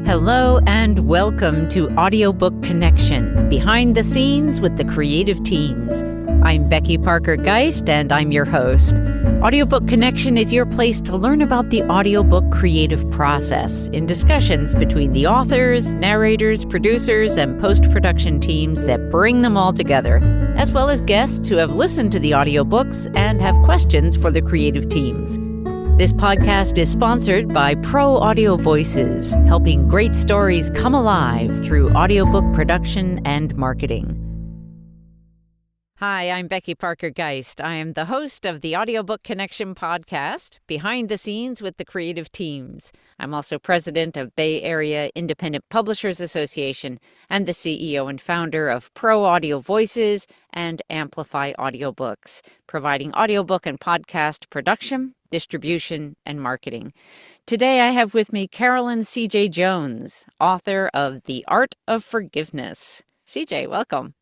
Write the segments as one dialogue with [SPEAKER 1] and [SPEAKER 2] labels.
[SPEAKER 1] Hello and welcome to Audiobook Connection, behind the scenes with the creative teams. I'm Becky Parker Geist and I'm your host. Audiobook Connection is your place to learn about the audiobook creative process in discussions between the authors, narrators, producers, and post-production teams that bring them all together, as well as guests who have listened to the audiobooks and have questions for the creative teams. This podcast is sponsored by Pro Audio Voices, helping great stories come alive through audiobook production and marketing. Hi, I'm Becky Parker Geist. I am the host of the Audiobook Connection podcast, Behind the Scenes with the Creative Teams. I'm also president of Bay Area Independent Publishers Association and the CEO and founder of Pro Audio Voices and AMPlify Audiobooks, providing audiobook and podcast production, distribution, and marketing. Today I have with me Carolyn CJ Jones, author of The Art of Forgiveness. CJ, welcome.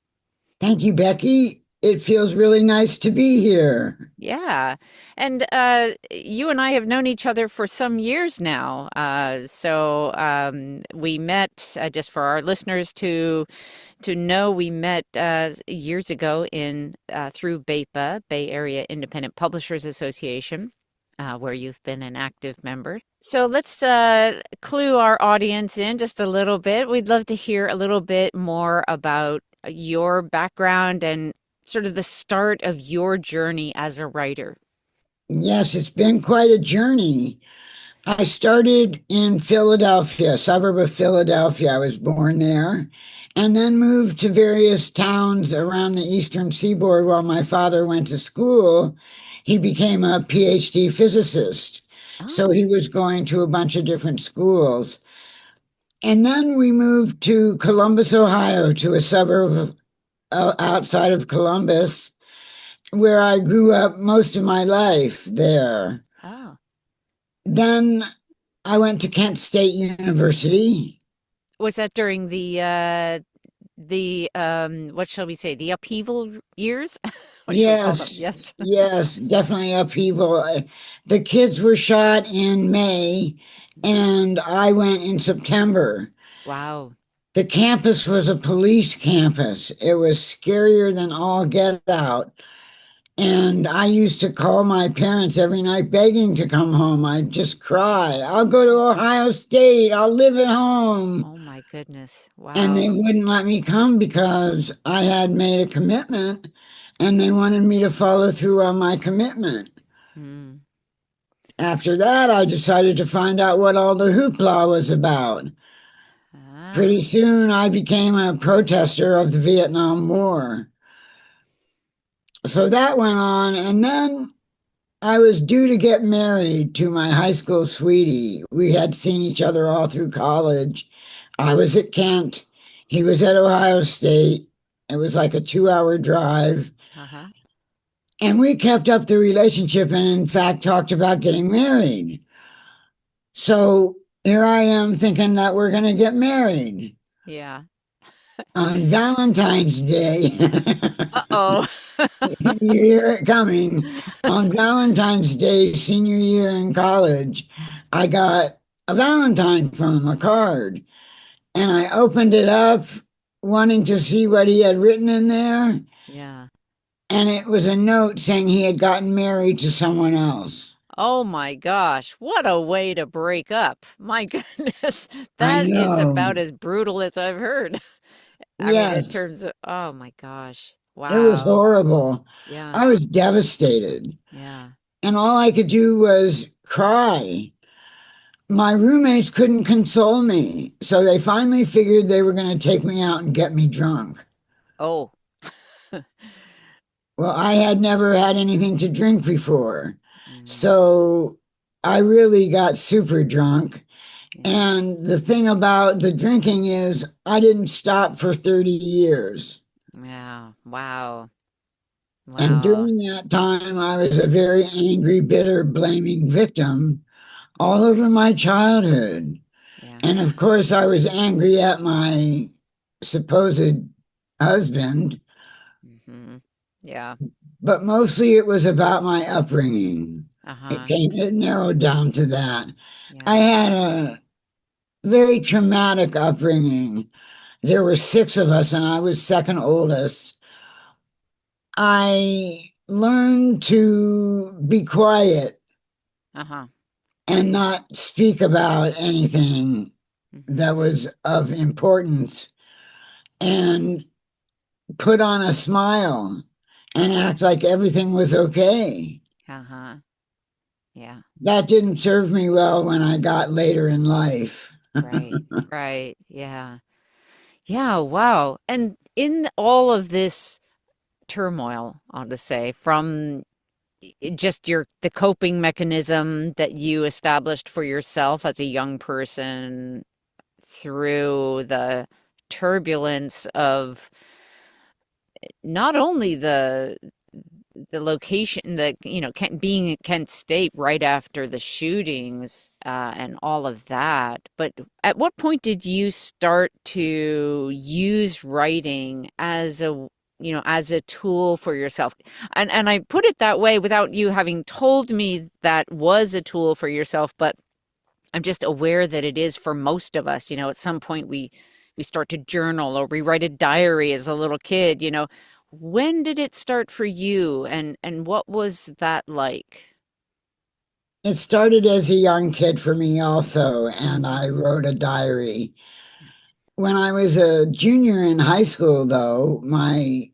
[SPEAKER 2] Thank you, Becky. It feels really nice to be here.
[SPEAKER 1] Yeah. And you and I have known each other for some years now. We met, just for our listeners to know, we met years ago through BAPA, Bay Area Independent Publishers Association, where you've been an active member. So let's clue our audience in just a little bit. We'd love to hear a little bit more about your background and sort of the start of your journey as a writer.
[SPEAKER 2] Yes, it's been quite a journey. I started in Philadelphia, a suburb of Philadelphia. I was born there, and then moved to various towns around the eastern seaboard while my father went to school. He became a PhD physicist, so he was going to a bunch of different schools. And then we moved to Columbus, Ohio, to a suburb outside of Columbus, where I grew up most of my life there.
[SPEAKER 1] Oh.
[SPEAKER 2] Then I went to Kent State University.
[SPEAKER 1] Was that during the what shall we say, the upheaval years?
[SPEAKER 2] Yes, yes, definitely upheaval. The kids were shot in May, and I went in September.
[SPEAKER 1] Wow.
[SPEAKER 2] The campus was a police campus. It was scarier than all get out. And I used to call my parents every night begging to come home. I'd just cry. I'll go to Ohio State. I'll live at home.
[SPEAKER 1] Oh, my goodness. Wow.
[SPEAKER 2] And they wouldn't let me come because I had made a commitment and they wanted me to follow through on my commitment. After that, I decided to find out what all the hoopla was about. Pretty soon, I became a protester of the Vietnam War. So that went on, and then I was due to get married to my high school sweetie. We had seen each other all through college. I was at Kent. He was at Ohio State. It was like a 2-hour drive. And we kept up the relationship and, in fact, talked about getting married. So here I am thinking that we're going to get married.
[SPEAKER 1] Yeah.
[SPEAKER 2] On Valentine's Day.
[SPEAKER 1] Uh-oh.
[SPEAKER 2] You hear it coming. On Valentine's Day, senior year in college, I got a Valentine from him, a card. And I opened it up, wanting to see what he had written in there.
[SPEAKER 1] Yeah.
[SPEAKER 2] And it was a note saying he had gotten married to someone else.
[SPEAKER 1] Oh my gosh, what a way to break up. My goodness, that is about as brutal as I've heard. I mean, in terms of, oh my gosh, wow.
[SPEAKER 2] It was horrible.
[SPEAKER 1] Yeah.
[SPEAKER 2] I was devastated.
[SPEAKER 1] Yeah.
[SPEAKER 2] And all I could do was cry. My roommates couldn't console me, so they finally figured they were going to take me out and get me drunk.
[SPEAKER 1] Oh.
[SPEAKER 2] Well, I had never had anything to drink before. So I really got super drunk. And the thing about the drinking is I didn't stop for 30 years.
[SPEAKER 1] Yeah. Wow.
[SPEAKER 2] And during that time, I was a very angry, bitter, blaming victim all over my childhood. Yeah. And of course, I was angry at my supposed husband.
[SPEAKER 1] Yeah.
[SPEAKER 2] But mostly it was about my upbringing. It narrowed down to that. Yeah. I had very traumatic upbringing. There were six of us, and I was second oldest. I learned to be quiet
[SPEAKER 1] Uh-huh.
[SPEAKER 2] and not speak about anything
[SPEAKER 1] Mm-hmm.
[SPEAKER 2] that was of importance and put on a smile and act like everything was okay.
[SPEAKER 1] Uh-huh. Yeah.
[SPEAKER 2] That didn't serve me well when I got later in life.
[SPEAKER 1] Right. Right. Yeah. Yeah. Wow. And in all of this turmoil, I'll just say, from just the coping mechanism that you established for yourself as a young person through the turbulence of not only the location, being in Kent State right after the shootings, and all of that. But at what point did you start to use writing as as a tool for yourself? And I put it that way without you having told me that was a tool for yourself, but I'm just aware that it is for most of us. At some point we start to journal or we write a diary as a little kid. When did it start for you, and what was that like?
[SPEAKER 2] It started as a young kid for me also, and I wrote a diary. When I was a junior in high school, though, my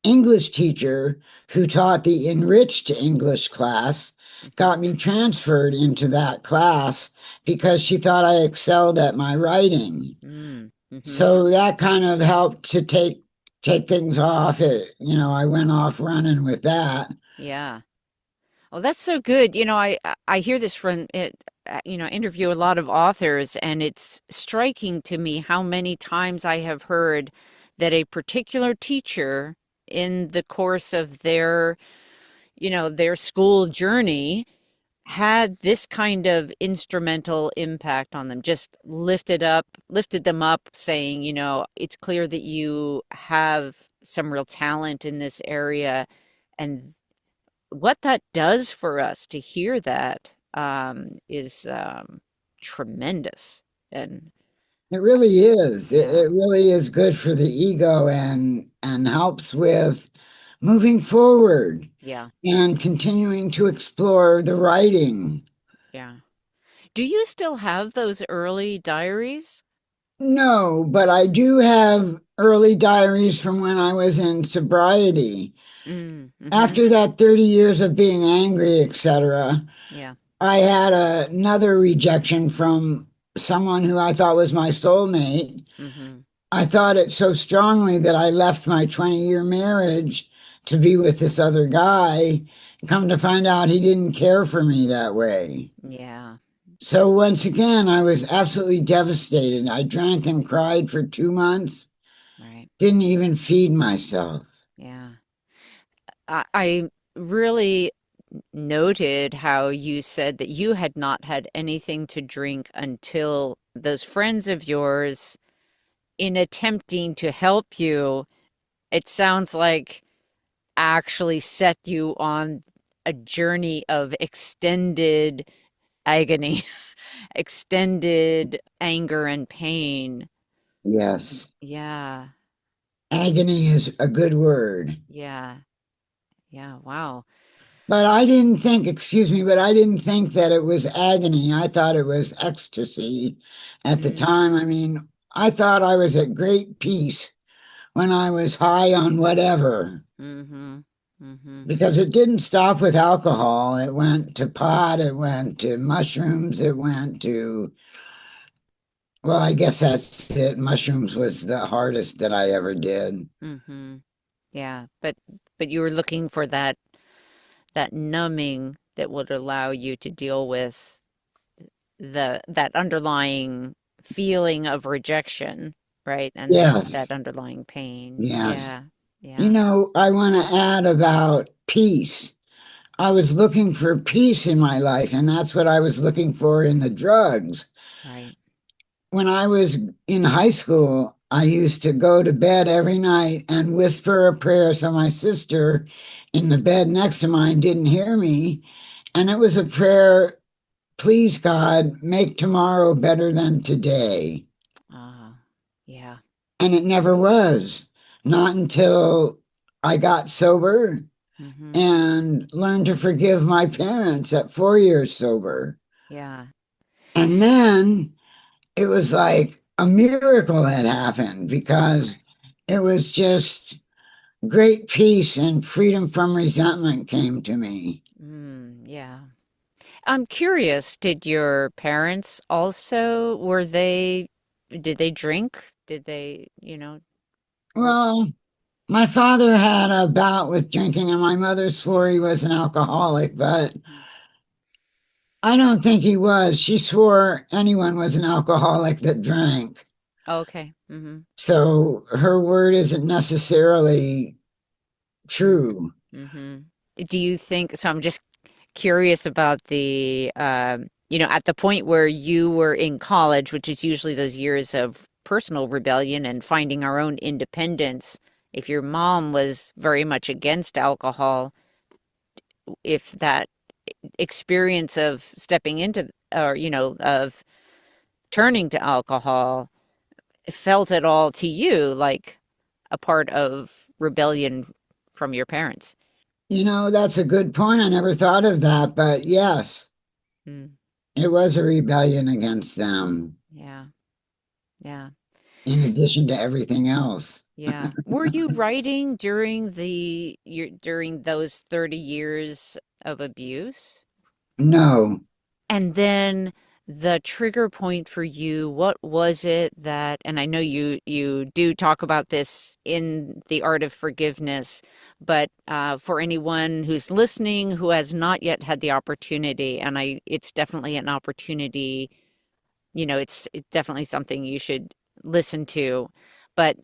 [SPEAKER 2] English teacher, who taught the enriched English class,
[SPEAKER 1] Mhm.
[SPEAKER 2] got me transferred into that class because she thought I excelled at my writing.
[SPEAKER 1] Mm, mm-hmm.
[SPEAKER 2] So that kind of helped to take things off. I went off running with that.
[SPEAKER 1] Yeah. Oh, that's so good. I hear this from it, interview a lot of authors, and it's striking to me how many times I have heard that a particular teacher in the course of their school journey had this kind of instrumental impact on them, just lifted them up, saying, it's clear that you have some real talent in this area. And what that does for us to hear that, is tremendous. And
[SPEAKER 2] It really is.
[SPEAKER 1] yeah,
[SPEAKER 2] It really is good for the ego and helps with moving forward
[SPEAKER 1] yeah,
[SPEAKER 2] and continuing to explore the writing.
[SPEAKER 1] yeah. Do you still have those early diaries?
[SPEAKER 2] No, but I do have early diaries from when I was in sobriety.
[SPEAKER 1] Mm, mm-hmm.
[SPEAKER 2] After that 30 years of being angry, etc.,
[SPEAKER 1] Yeah.
[SPEAKER 2] I had another rejection from someone who I thought was my soulmate.
[SPEAKER 1] Mm-hmm.
[SPEAKER 2] I thought it so strongly that I left my 20-year marriage to be with this other guy. Come to find out he didn't care for me that way.
[SPEAKER 1] Yeah.
[SPEAKER 2] So once again, I was absolutely devastated. I drank and cried for 2 months,
[SPEAKER 1] Right.
[SPEAKER 2] didn't even feed myself.
[SPEAKER 1] Yeah. I really noted how you said that you had not had anything to drink until those friends of yours, in attempting to help you, it sounds like actually set you on a journey of extended agony, extended anger and pain.
[SPEAKER 2] Yes,
[SPEAKER 1] Yeah.
[SPEAKER 2] agony is a good word.
[SPEAKER 1] Yeah. Yeah. Wow.
[SPEAKER 2] But I didn't think, excuse me, but I didn't think that it was agony. I thought it was ecstasy at the
[SPEAKER 1] Mm,
[SPEAKER 2] time. I mean, I thought I was at great peace when I was high on whatever,
[SPEAKER 1] mm-hmm. Mm-hmm.
[SPEAKER 2] because it didn't stop with alcohol. It went to pot, it went to mushrooms, it went to, well, I guess that's it. Mushrooms was the hardest that I ever did.
[SPEAKER 1] Mm-hmm. Yeah. But you were looking for that numbing that would allow you to deal with that underlying feeling of rejection, right? And that
[SPEAKER 2] Yes,
[SPEAKER 1] underlying pain.
[SPEAKER 2] yes.
[SPEAKER 1] Yeah. Yeah.
[SPEAKER 2] I want to add about peace. I was looking for peace in my life, and that's what I was looking for in the drugs.
[SPEAKER 1] Right.
[SPEAKER 2] When I was in high school, I used to go to bed every night and whisper a prayer so my sister in the bed next to mine didn't hear me. And it was a prayer please God, make tomorrow better than today.
[SPEAKER 1] Yeah.
[SPEAKER 2] And it never was. Not until I got sober
[SPEAKER 1] Mm-hmm.
[SPEAKER 2] and learned to forgive my parents at 4 years sober.
[SPEAKER 1] Yeah.
[SPEAKER 2] And then it was like a miracle had happened because it was just great peace and freedom from resentment came to me.
[SPEAKER 1] Yeah. I'm curious, did your parents also, did they drink? Did they, were,
[SPEAKER 2] Well, my father had a bout with drinking, and my mother swore he was an alcoholic, but I don't think he was. She swore anyone was an alcoholic that drank.
[SPEAKER 1] okay. Mm-hmm.
[SPEAKER 2] So her word isn't necessarily
[SPEAKER 1] Mm-hmm.
[SPEAKER 2] true.
[SPEAKER 1] Mm-hmm. Do you think, so I'm just curious about at the point where you were in college, which is usually those years of personal rebellion and finding our own independence. If your mom was very much against alcohol, if that experience of stepping into, or, of turning to alcohol felt at all to you like a part of rebellion from your parents?
[SPEAKER 2] That's a good point. I never thought of that, but yes,
[SPEAKER 1] Mm,
[SPEAKER 2] it was a rebellion against them,
[SPEAKER 1] yeah. Yeah.
[SPEAKER 2] in addition to everything else.
[SPEAKER 1] Yeah. Were you writing during those 30 years of abuse?
[SPEAKER 2] No,
[SPEAKER 1] And then the trigger point for you, what was it that, and I know you do talk about this in The Art of Forgiveness, but for anyone who's listening who has not yet had the opportunity, and it's definitely an opportunity, it's definitely something you should listen to. But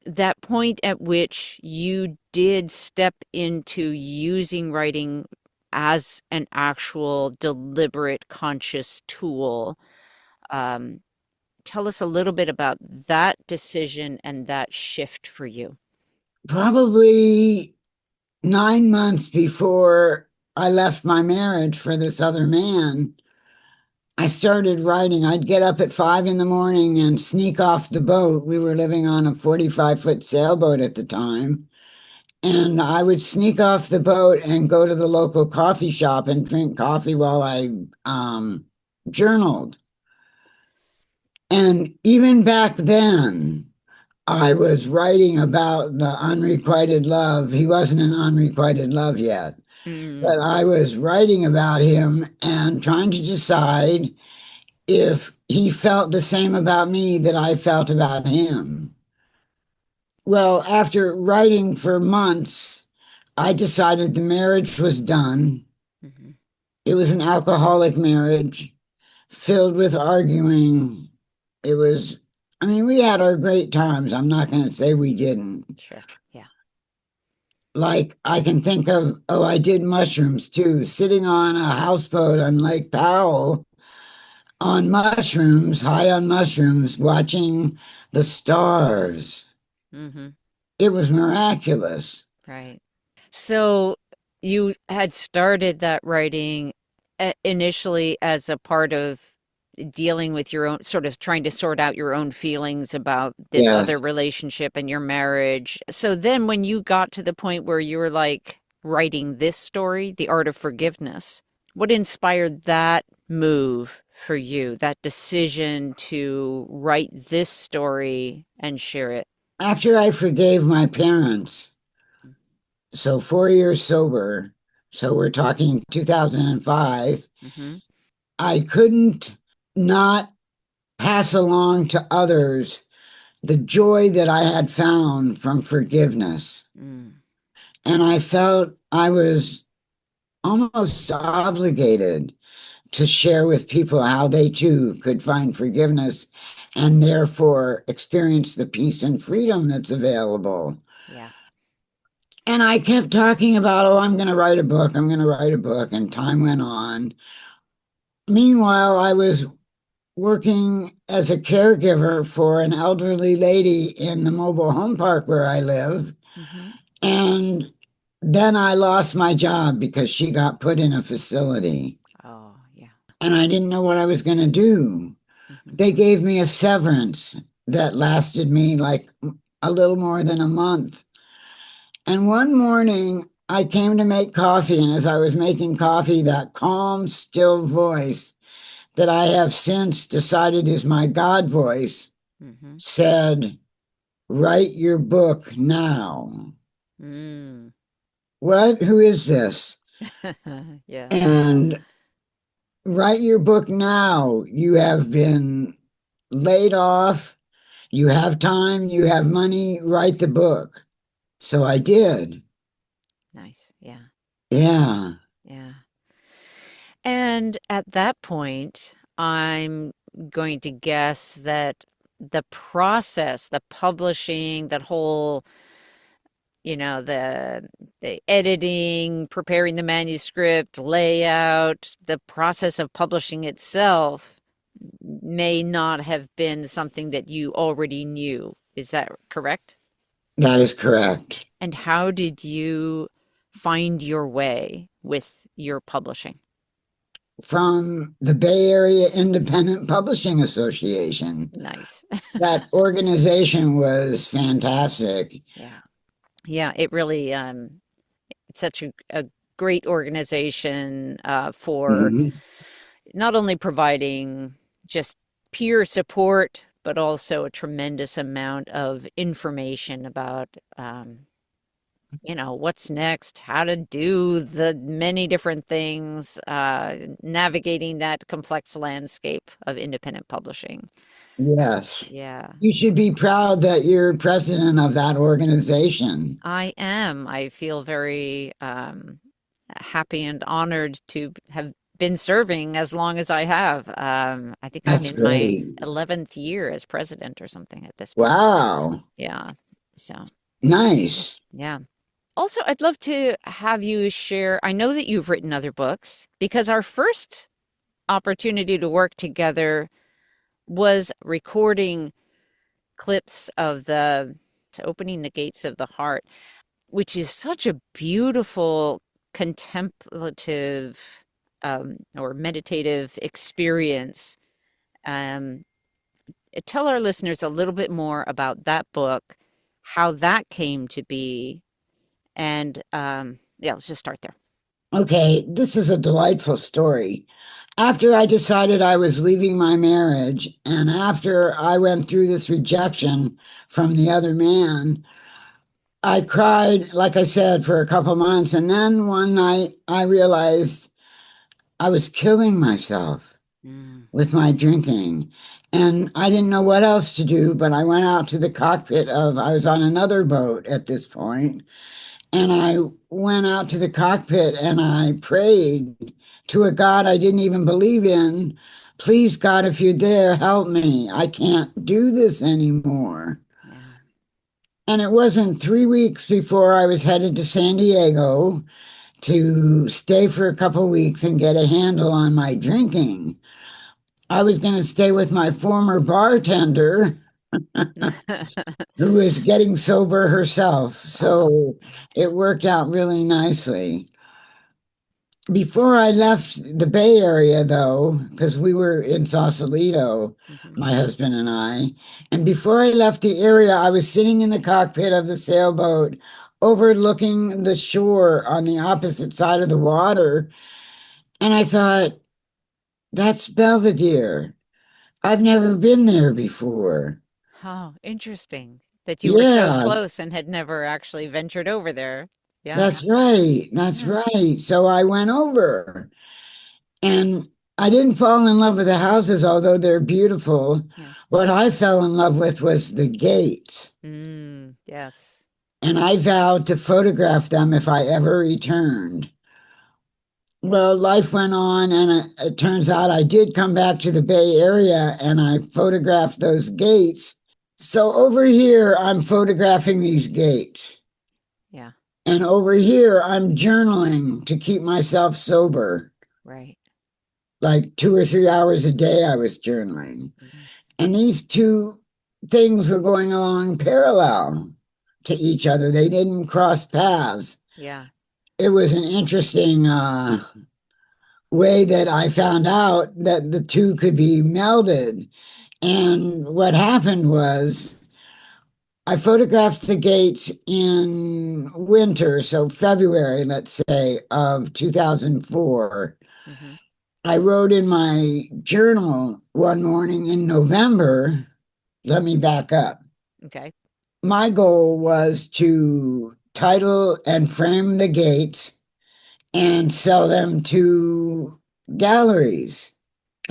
[SPEAKER 1] that point at which you did step into using writing as an actual deliberate conscious tool, um, tell us a little bit about that decision and that shift for you.
[SPEAKER 2] probably 9 months before I left my marriage for this other man, I started writing. I'd get up at 5 in the morning and sneak off the boat. We were living on a 45-foot sailboat at the time. And I would sneak off the boat and go to the local coffee shop and drink coffee while I journaled. And even back then, I was writing about the unrequited love. He wasn't in unrequited love yet,
[SPEAKER 1] Mm,
[SPEAKER 2] but I was writing about him and trying to decide if he felt the same about me that I felt about him. Well, after writing for months, I decided the marriage was done.
[SPEAKER 1] mhm.
[SPEAKER 2] It was an alcoholic marriage filled with arguing. It was, I mean, we had our great times. I'm not going to say we didn't.
[SPEAKER 1] Sure. Yeah.
[SPEAKER 2] Like, I can think of, oh, I did mushrooms too, sitting on a houseboat on Lake Powell on mushrooms, high on mushrooms, watching the stars.
[SPEAKER 1] Hmm.
[SPEAKER 2] It was miraculous.
[SPEAKER 1] Right. So you had started that writing initially as a part of dealing with your own, sort of trying to sort out your own feelings about this other
[SPEAKER 2] Yes.
[SPEAKER 1] relationship and your marriage. So then when you got to the point where you were like writing this story, The Art of Forgiveness, what inspired that move for you, that decision to write this story and share it?
[SPEAKER 2] After I forgave my parents, so 4 years sober, so we're talking 2005,
[SPEAKER 1] Mm-hmm.
[SPEAKER 2] I couldn't not pass along to others the joy that I had found from forgiveness.
[SPEAKER 1] Mm.
[SPEAKER 2] And I felt I was almost obligated to share with people how they too could find forgiveness and therefore experience the peace and freedom that's available.
[SPEAKER 1] Yeah.
[SPEAKER 2] And I kept talking about, oh, I'm going to write a book, I'm going to write a book. And time went on. Meanwhile, I was working as a caregiver for an elderly lady in the mobile home park where I live.
[SPEAKER 1] Mm-hmm.
[SPEAKER 2] And then I lost my job because she got put in a facility.
[SPEAKER 1] Oh, yeah.
[SPEAKER 2] and I didn't know what I was going to do. They gave me a severance that lasted me like a little more than a month. And one morning, I came to make coffee, and as I was making coffee, that calm, still voice that I have since decided is my God voice said, "Write your book now." What? Who is this?
[SPEAKER 1] Yeah.
[SPEAKER 2] And write your book now. You have been laid off. You have time. You have money. Write the book. So I did.
[SPEAKER 1] Nice. Yeah.
[SPEAKER 2] Yeah.
[SPEAKER 1] Yeah. And at that point, I'm going to guess that the process, the publishing, that whole, the editing, preparing the manuscript, layout, the process of publishing itself may not have been something that you already knew. Is that correct?
[SPEAKER 2] That is correct.
[SPEAKER 1] And how did you find your way with your publishing?
[SPEAKER 2] From the Bay Area Independent Publishing Association.
[SPEAKER 1] Nice.
[SPEAKER 2] That organization was fantastic.
[SPEAKER 1] Yeah. Yeah, it really it's such a great organization for not only providing just peer support, but also a tremendous amount of information about what's next, how to do the many different things, navigating that complex landscape of independent publishing.
[SPEAKER 2] Yes.
[SPEAKER 1] Yeah.
[SPEAKER 2] You should be proud that you're president of that organization.
[SPEAKER 1] I am. I feel very happy and honored to have been serving as long as I have. I think I'm
[SPEAKER 2] That's
[SPEAKER 1] in my
[SPEAKER 2] great.
[SPEAKER 1] 11th year as president or something at this point.
[SPEAKER 2] Wow.
[SPEAKER 1] Yeah. So,
[SPEAKER 2] Nice.
[SPEAKER 1] yeah. Also, I'd love to have you share. I know that you've written other books because our first opportunity to work together was recording clips of the Opening the Gates of the Heart, which is such a beautiful contemplative or meditative experience. Tell our listeners a little bit more about that book, how that came to be, and yeah, let's just start there.
[SPEAKER 2] Okay, this is a delightful story. After I decided I was leaving my marriage, and after I went through this rejection from the other man, I cried, like I said, for a couple months. And then one night I realized I was killing myself with my drinking. And I didn't know what else to do, but I went out to the cockpit I was on another boat at this point, and I went out to the cockpit and I prayed to a God I didn't even believe in. Please, God, if you're there, help me. I can't do this anymore.
[SPEAKER 1] Yeah.
[SPEAKER 2] And it wasn't 3 weeks before I was headed to San Diego to stay for a couple weeks and get a handle on my drinking. I was going to stay with my former bartender who was getting sober herself. So it worked out really nicely. Before I left the Bay Area, though, because we were in Sausalito, my husband and I, and before I left the area, I was sitting in the cockpit of the sailboat overlooking the shore on the opposite side of the water. And I thought, that's Belvedere. I've never been there before.
[SPEAKER 1] Oh, interesting that you were so
[SPEAKER 2] Yeah,
[SPEAKER 1] close and had never actually ventured over there. Yeah.
[SPEAKER 2] that's right. That's
[SPEAKER 1] Yeah.
[SPEAKER 2] right. So I went over. And I didn't fall in love with the houses, although they're beautiful.
[SPEAKER 1] Yeah.
[SPEAKER 2] What I fell in love with was the gates.
[SPEAKER 1] Yes.
[SPEAKER 2] And I vowed to photograph them if I ever returned. Well, life went on, and it turns out I did come back to the Bay Area and I photographed those gates. So over here, I'm photographing these gates.
[SPEAKER 1] Yeah.
[SPEAKER 2] And over here, I'm journaling to keep myself sober.
[SPEAKER 1] Right.
[SPEAKER 2] Like 2 or 3 hours a day, I was journaling. And these two things were going along parallel to each other. They didn't cross paths.
[SPEAKER 1] Yeah.
[SPEAKER 2] It was an interesting way that I found out that the two could be melded. And what happened was I photographed the gates in winter, so February, let's say, of 2004.
[SPEAKER 1] Mm-hmm.
[SPEAKER 2] I wrote in my journal one morning in November. Let me back up.
[SPEAKER 1] Okay.
[SPEAKER 2] My goal was to title and frame the gates and sell them to galleries.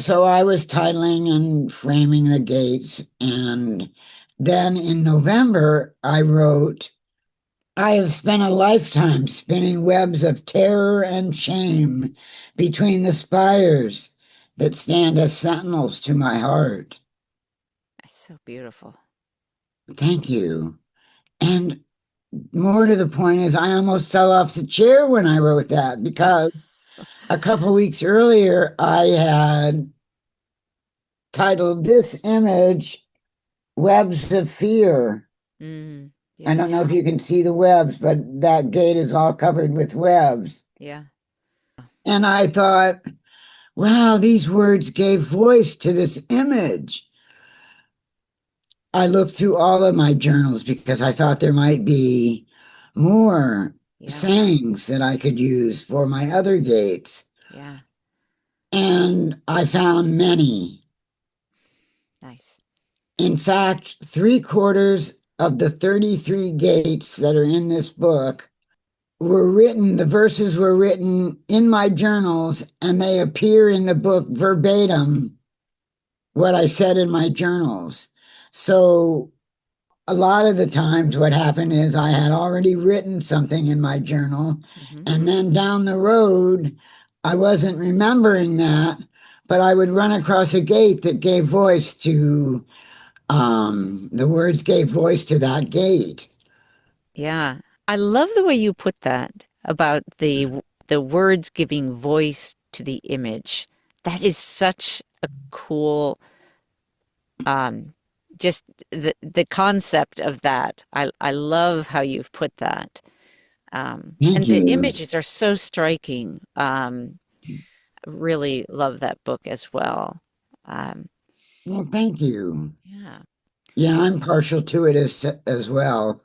[SPEAKER 2] So I was titling and framing the gates. And then in November, I wrote, I have spent a lifetime spinning webs of terror and shame between the spires that stand as sentinels to my heart.
[SPEAKER 1] That's so beautiful.
[SPEAKER 2] Thank you. And more to the point is, I almost fell off the chair when I wrote that because a couple weeks earlier, I had titled this image Webs of Fear. I
[SPEAKER 1] Yeah.
[SPEAKER 2] don't know if you can see the webs, but that gate is all covered with webs.
[SPEAKER 1] Yeah.
[SPEAKER 2] And I thought, wow, these words gave voice to this image. I looked through all of my journals because I thought there might be more
[SPEAKER 1] Yeah.
[SPEAKER 2] sayings that I could use for my other gates.
[SPEAKER 1] Yeah.
[SPEAKER 2] And I found many.
[SPEAKER 1] Nice.
[SPEAKER 2] In fact, 3/4 of the 33 gates that are in this book were written, the verses were written in my journals, and they appear in the book verbatim, what I said in my journals. So a lot of the times what happened is I had already written something in my journal,
[SPEAKER 1] Mm-hmm.
[SPEAKER 2] and then down the road, I wasn't remembering that, but I would run across a gate that gave voice to the words gave voice to that gate.
[SPEAKER 1] Yeah. I love the way you put that about the words giving voice to the image. That is such a cool um just the concept of that. I love how you've put that.
[SPEAKER 2] Thank
[SPEAKER 1] And the
[SPEAKER 2] you.
[SPEAKER 1] images are so striking. Really love that book as well. Um,
[SPEAKER 2] Well, thank you.
[SPEAKER 1] yeah.
[SPEAKER 2] Yeah, I'm partial to it as well.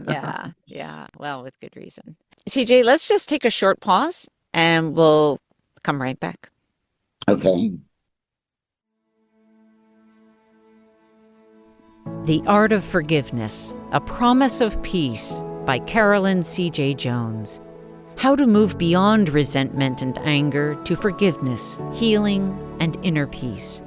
[SPEAKER 1] Yeah, yeah. Well, with good reason. CJ, let's just take a short pause and we'll come right back.
[SPEAKER 2] Okay.
[SPEAKER 1] The Art of Forgiveness, A Promise of Peace by Carolyn CJ Jones. How to move beyond resentment and anger to forgiveness, healing, and inner peace.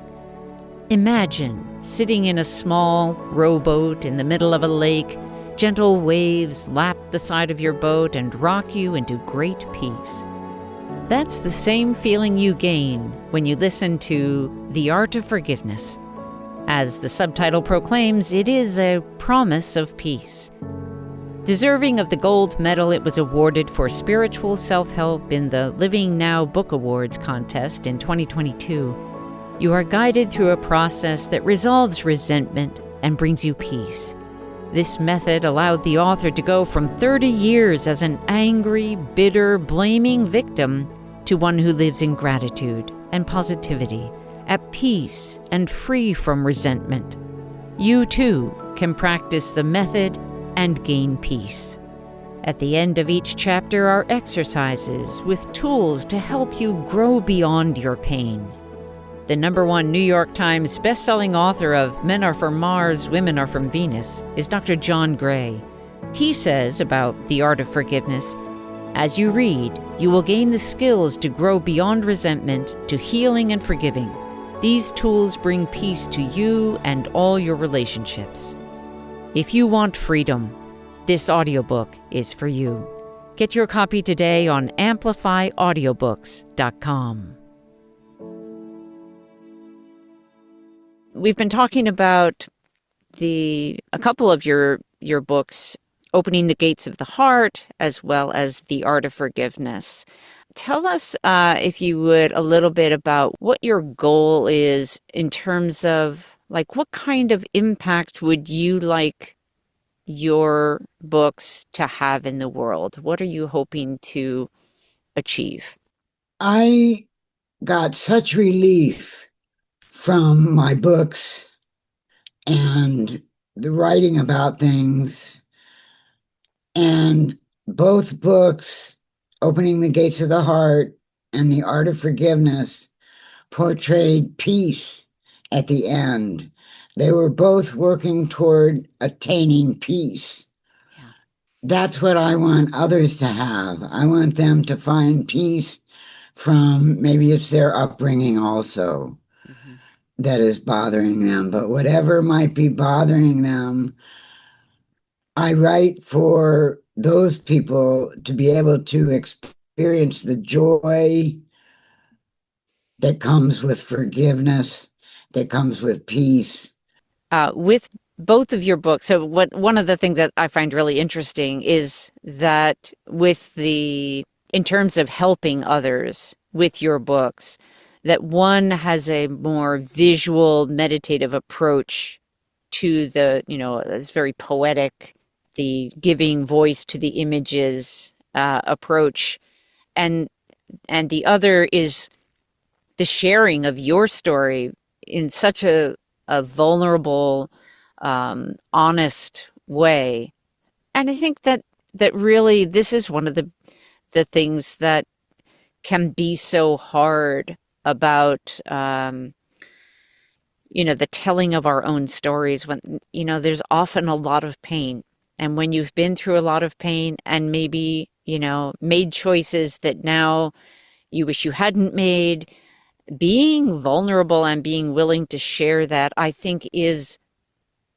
[SPEAKER 1] Imagine sitting in a small rowboat in the middle of a lake. Gentle waves lap the side of your boat and rock you into great peace. That's the same feeling you gain when you listen to The Art of Forgiveness. As the subtitle proclaims, it is a promise of peace. Deserving of the gold medal it was awarded for spiritual self-help in the Living Now Book Awards contest in 2022, you are guided through a process that resolves resentment and brings you peace. This method allowed the author to go from 30 years as an angry, bitter, blaming victim to one who lives in gratitude and positivity, at peace and free from resentment. You too can practice the method and gain peace. At the end of each chapter are exercises with tools to help you grow beyond your pain. The #1 New York Times bestselling author of Men Are From Mars, Women Are From Venus is Dr. John Gray. He says about The Art of Forgiveness, as you read, you will gain the skills to grow beyond resentment to healing and forgiving. These tools bring peace to you and all your relationships. If you want freedom, this audiobook is for you. Get your copy today on AMPlify Audiobooks.com. We've been talking about a couple of your books, Opening the Gates of the Heart, as well as The Art of Forgiveness. Tell us, if you would, a little bit about what your goal is in terms of, like, what kind of impact would you like your books to have in the world? What are you hoping to achieve?
[SPEAKER 2] I got such relief from my books and the writing about things. And both books, Opening the Gates of the Heart and The Art of Forgiveness, portrayed peace at the end. They were both working toward attaining peace.
[SPEAKER 1] Yeah.
[SPEAKER 2] That's what I want others to have. I want them to find peace from, maybe it's their upbringing also
[SPEAKER 1] Mm-hmm.
[SPEAKER 2] that is bothering them, but whatever might be bothering them, I write for those people to be able to experience the joy that comes with forgiveness, that comes with peace.
[SPEAKER 1] With both of your books, so one of the things that I find really interesting is that in terms of helping others with your books, that one has a more visual, meditative approach to it's very poetic, the giving voice to the images approach, and the other is the sharing of your story in such a vulnerable, honest way. And I think that really this is one of the things that can be so hard about the telling of our own stories when there's often a lot of pain. And when you've been through a lot of pain and maybe made choices that now you wish you hadn't made, being vulnerable and being willing to share that, I think, is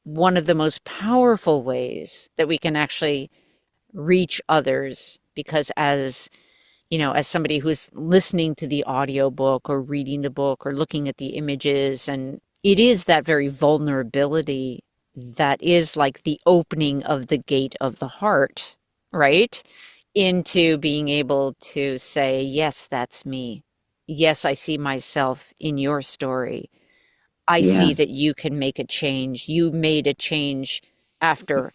[SPEAKER 1] one of the most powerful ways that we can actually reach others. Because as somebody who's listening to the audiobook or reading the book or looking at the images, and it is that very vulnerability that is like the opening of the gate of the heart, right? Into being able to say, yes, that's me. Yes, I see myself in your story. I see
[SPEAKER 2] Yes.
[SPEAKER 1] that you can make a change. You made a change after,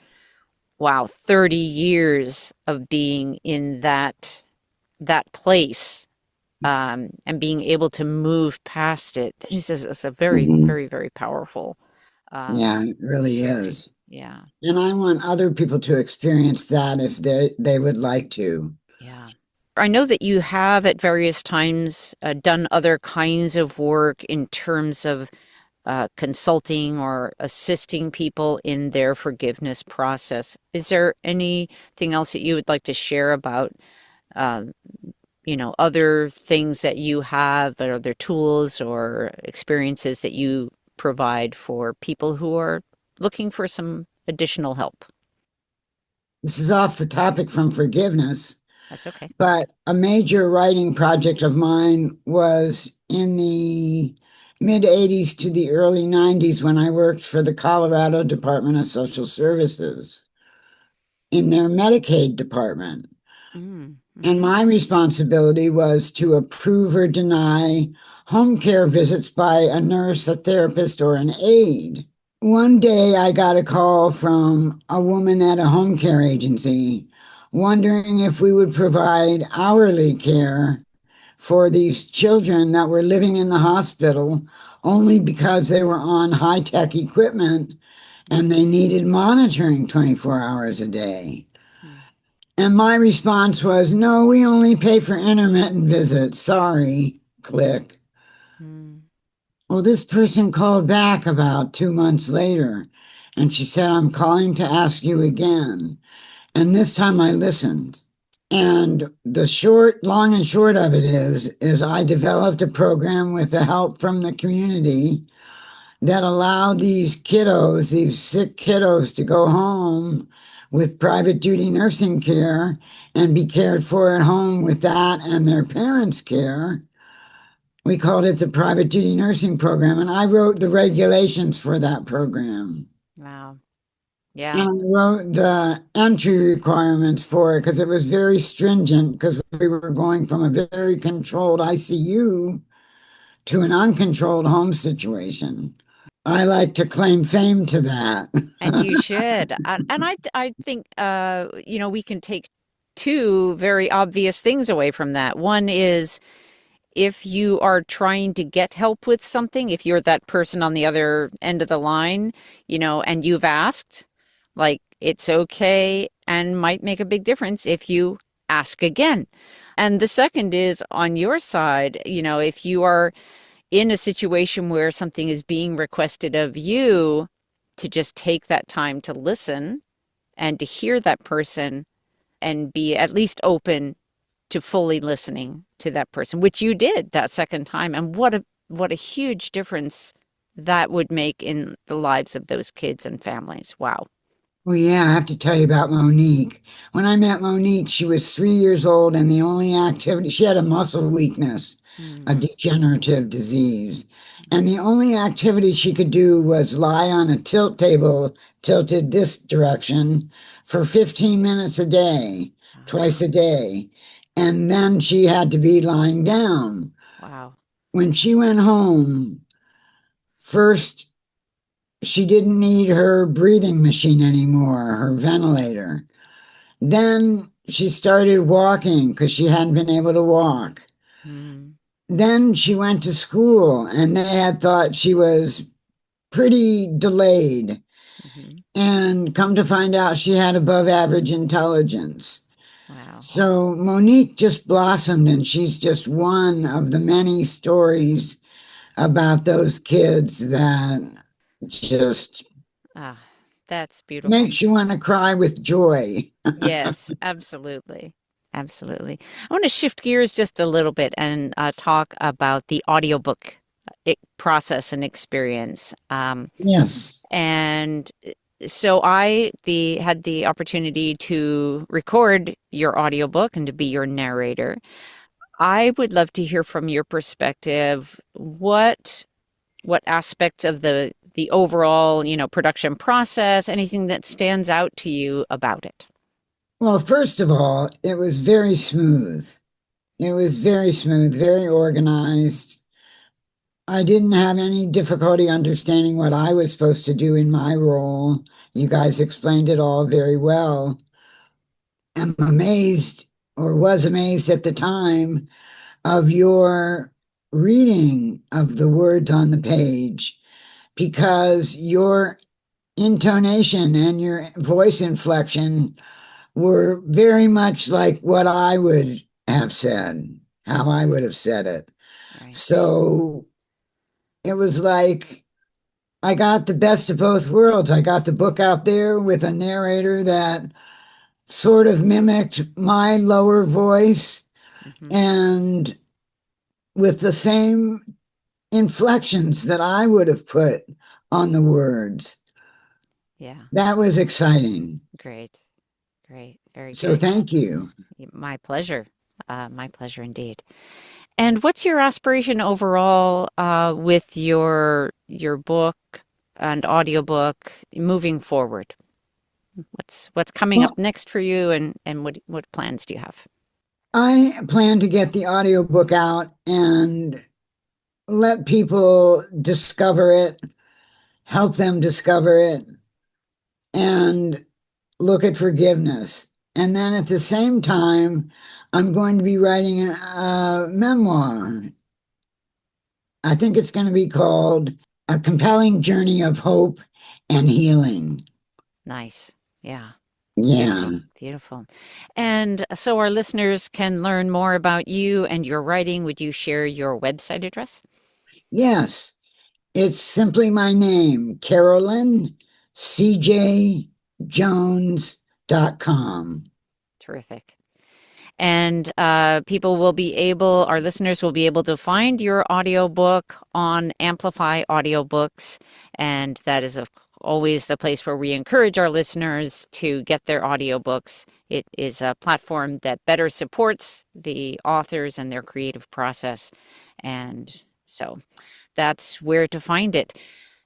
[SPEAKER 1] wow, 30 years of being in that place, and being able to move past it. That is a very,
[SPEAKER 2] Mhm.
[SPEAKER 1] very, very powerful
[SPEAKER 2] Yeah, it really
[SPEAKER 1] story.
[SPEAKER 2] is.
[SPEAKER 1] Yeah.
[SPEAKER 2] And I want other people to experience that if they would like to.
[SPEAKER 1] Yeah. I know that you have at various times done other kinds of work in terms of consulting or assisting people in their forgiveness process. Is there anything else that you would like to share about, uh, other things that you have, or other tools or experiences that you provide for people who are looking for some additional help?
[SPEAKER 2] This is off the topic from forgiveness,
[SPEAKER 1] That's okay.
[SPEAKER 2] but a major writing project of mine was in the mid 80s to the early 90s when I worked for the Colorado Department of Social Services in their Medicaid department.
[SPEAKER 1] Mm,
[SPEAKER 2] And
[SPEAKER 1] mm-hmm.
[SPEAKER 2] my responsibility was to approve or deny home care visits by a nurse, a therapist, or an aide. One day I got a call from a woman at a home care agency wondering if we would provide hourly care for these children that were living in the hospital only because they were on high tech equipment and they needed monitoring 24 hours a day.
[SPEAKER 1] Mm,
[SPEAKER 2] And my response was, no, we only pay for intermittent visits. Sorry. Click.
[SPEAKER 1] mm,
[SPEAKER 2] Well, this person called back about 2 months later and she said, I'm calling to ask you again. And this time I listened. And the long and short of it is I developed a program with the help from the community that allowed these kiddos, these sick kiddos, to go home with private duty nursing care and be cared for at home with that and their parents' care. We called it the private duty nursing program, and I wrote the regulations for that program.
[SPEAKER 1] wow.
[SPEAKER 2] And
[SPEAKER 1] Yeah.
[SPEAKER 2] I wrote the entry requirements for it because it was very stringent because we were going from a very controlled ICU to an uncontrolled home situation. I like to claim fame to that.
[SPEAKER 1] And you should. And I think, we can take two very obvious things away from that. One is if you are trying to get help with something, if you're that person on the other end of the line, and you've asked, like, it's okay and might make a big difference if you ask again. And the second is on your side, if you are in a situation where something is being requested of you, to just take that time to listen and to hear that person and be at least open to fully listening to that person, which you did that second time. And what a huge difference that would make in the lives of those kids and families. Wow.
[SPEAKER 2] Well, yeah, I have to tell you about Monique. When I met Monique, she was 3 years old, and the only activity, she had a muscle weakness, a degenerative disease. And the only activity she could do was lie on a tilt table, tilted this direction, for 15 minutes a day, twice a day. And then she had to be lying down.
[SPEAKER 1] Wow.
[SPEAKER 2] When she went home, first, she didn't need her breathing machine anymore, her ventilator. Then she started walking because she hadn't been able to walk. Then she went to school, and they had thought she was pretty delayed. And come to find out, she had above average intelligence.
[SPEAKER 1] Wow.
[SPEAKER 2] So Monique just blossomed, and she's just one of the many stories about those kids that just
[SPEAKER 1] that's beautiful.
[SPEAKER 2] Makes you want to cry with joy.
[SPEAKER 1] Yes, absolutely. Absolutely. I want to shift gears just a little bit and talk about the audiobook process and experience.
[SPEAKER 2] Yes.
[SPEAKER 1] And so I had the opportunity to record your audiobook and to be your narrator. I would love to hear from your perspective what aspects of the overall, production process, anything that stands out to you about it?
[SPEAKER 2] Well, first of all, it was very smooth. It was very smooth, very organized. I didn't have any difficulty understanding what I was supposed to do in my role. You guys explained it all very well. I'm amazed, or was amazed at the time, of your reading of the words on the page, because your intonation and your voice inflection were very much like what I would have said, how I would have said it. Right. So it was like I got the best of both worlds. I got the book out there with a narrator that sort of mimicked my lower voice and with the same inflections that I would have put on the words. Yeah. That was exciting.
[SPEAKER 1] Great. Very good.
[SPEAKER 2] So thank you.
[SPEAKER 1] My pleasure. My pleasure indeed. And what's your aspiration overall with your book and audiobook moving forward? What's coming up next for you, and what plans do you have?
[SPEAKER 2] I plan to get the audiobook out and let people discover it, help them discover it, and look at forgiveness. And then at the same time, I'm going to be writing a memoir. I think it's going to be called A Compelling Journey of Hope and Healing.
[SPEAKER 1] Nice. Yeah.
[SPEAKER 2] Yeah.
[SPEAKER 1] Beautiful. And so our listeners can learn more about you and your writing. Would you share your website address?
[SPEAKER 2] Yes. It's simply my name, Carolyn CJ Jones.com.
[SPEAKER 1] Terrific. And our listeners will be able to find your audiobook on AMPlify Audiobooks. And that is always the place where we encourage our listeners to get their audiobooks. It is a platform that better supports the authors and their creative process. And so that's where to find it.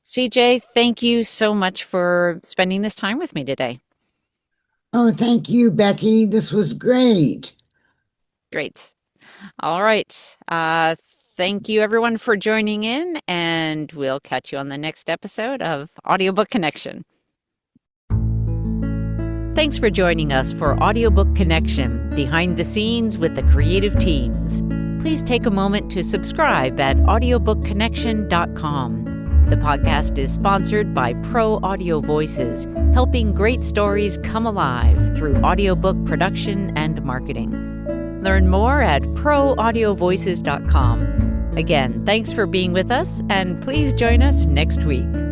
[SPEAKER 1] CJ, thank you so much for spending this time with me today.
[SPEAKER 2] Oh, thank you, Becky. This was great.
[SPEAKER 1] Great. All right. Thank you, everyone, for joining in, and we'll catch you on the next episode of Audiobook Connection. Thanks for joining us for Audiobook Connection, behind the scenes with the creative teams. please take a moment to subscribe at audiobookconnection.com. The podcast is sponsored by Pro Audio Voices, helping great stories come alive through audiobook production and marketing. Learn more at proaudiovoices.com. Again, thanks for being with us, and please join us next week.